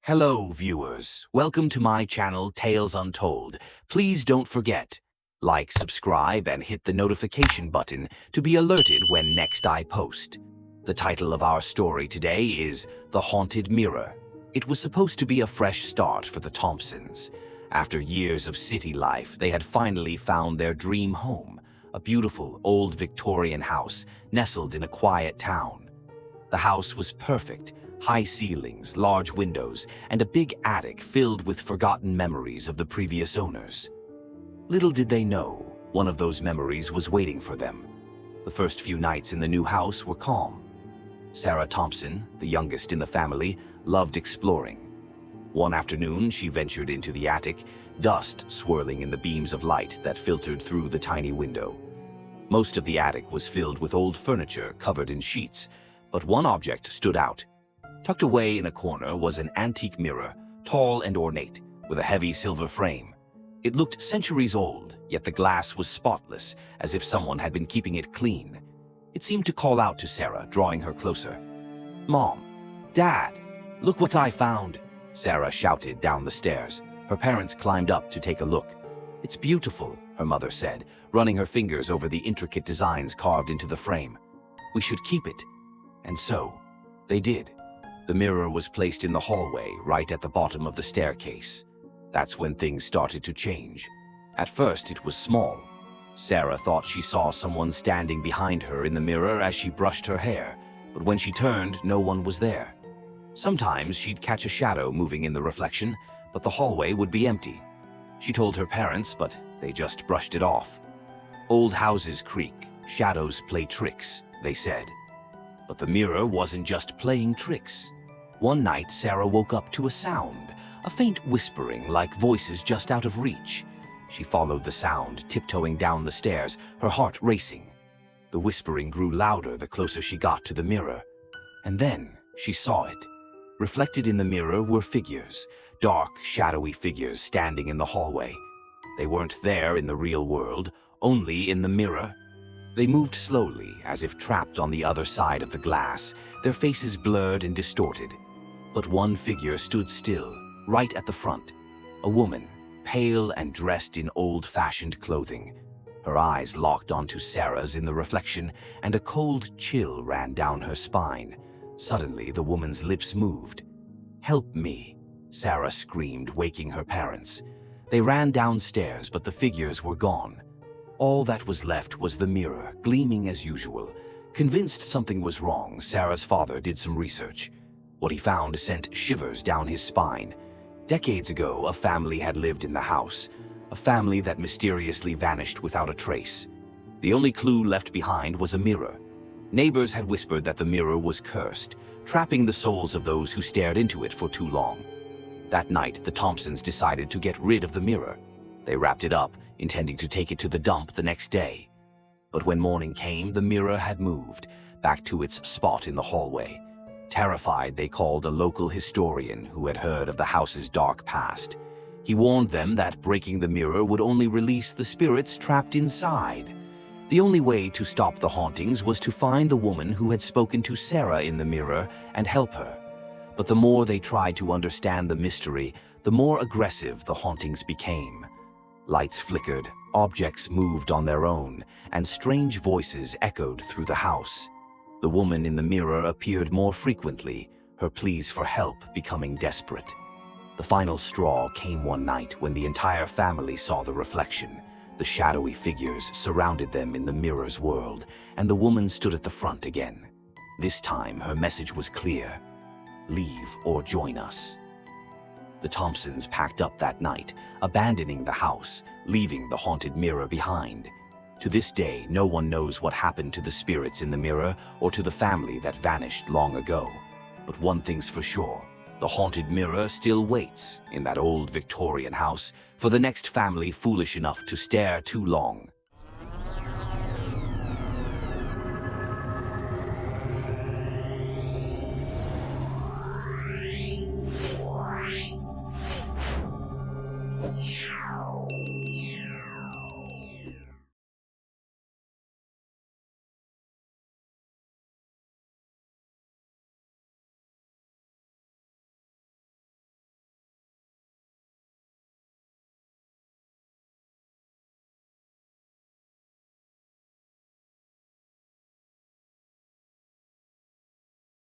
Hello, viewers. Welcome to my channel, Tales Untold. Please don't forget, like, subscribe, and hit the notification button to be alerted when next I post. The title of our story today is The Haunted Mirror. It was supposed to be a fresh start for the Thompsons. After years of city life, they had finally found their dream home, a beautiful old Victorian house nestled in a quiet town. The house was perfect. High ceilings, large windows, and a big attic filled with forgotten memories of the previous owners. Little did they know, one of those memories was waiting for them. The first few nights in the new house were calm. Sarah Thompson, the youngest in the family, loved exploring. One afternoon, she ventured into the attic, dust swirling in the beams of light that filtered through the tiny window. Most of the attic was filled with old furniture covered in sheets, but one object stood out. Tucked away in a corner was an antique mirror, tall and ornate, with a heavy silver frame. It looked centuries old, yet the glass was spotless, as if someone had been keeping it clean. It seemed to call out to Sarah, drawing her closer. "Mom, Dad, look what I found!" Sarah shouted down the stairs. Her parents climbed up to take a look. "It's beautiful," her mother said, running her fingers over the intricate designs carved into the frame. "We should keep it." And so, they did. The mirror was placed in the hallway, right at the bottom of the staircase. That's when things started to change. At first, it was small. Sarah thought she saw someone standing behind her in the mirror as she brushed her hair, but when she turned, no one was there. Sometimes she'd catch a shadow moving in the reflection, but the hallway would be empty. She told her parents, but they just brushed it off. "Old houses creak, shadows play tricks," they said. But the mirror wasn't just playing tricks. One night, Sarah woke up to a sound, a faint whispering like voices just out of reach. She followed the sound, tiptoeing down the stairs, her heart racing. The whispering grew louder the closer she got to the mirror. And then she saw it. Reflected in the mirror were figures, dark, shadowy figures standing in the hallway. They weren't there in the real world, only in the mirror. They moved slowly, as if trapped on the other side of the glass, their faces blurred and distorted. But one figure stood still, right at the front. A woman, pale and dressed in old-fashioned clothing. Her eyes locked onto Sarah's in the reflection, and a cold chill ran down her spine. Suddenly, the woman's lips moved. "Help me," Sarah screamed, waking her parents. They ran downstairs, but the figures were gone. All that was left was the mirror, gleaming as usual. Convinced something was wrong, Sarah's father did some research. What he found sent shivers down his spine. Decades ago, a family had lived in the house, a family that mysteriously vanished without a trace. The only clue left behind was a mirror. Neighbors had whispered that the mirror was cursed, trapping the souls of those who stared into it for too long. That night, the Thompsons decided to get rid of the mirror. They wrapped it up, intending to take it to the dump the next day. But when morning came, the mirror had moved, back to its spot in the hallway. Terrified, they called a local historian who had heard of the house's dark past. He warned them that breaking the mirror would only release the spirits trapped inside. The only way to stop the hauntings was to find the woman who had spoken to Sarah in the mirror and help her. But the more they tried to understand the mystery, the more aggressive the hauntings became. Lights flickered, objects moved on their own, and strange voices echoed through the house. The woman in the mirror appeared more frequently, her pleas for help becoming desperate. The final straw came one night when the entire family saw the reflection. The shadowy figures surrounded them in the mirror's world, and the woman stood at the front again. This time, her message was clear: "Leave or join us." The Thompsons packed up that night, abandoning the house, leaving the haunted mirror behind. To this day, no one knows what happened to the spirits in the mirror or to the family that vanished long ago. But one thing's for sure, the haunted mirror still waits in that old Victorian house for the next family foolish enough to stare too long. Yeah.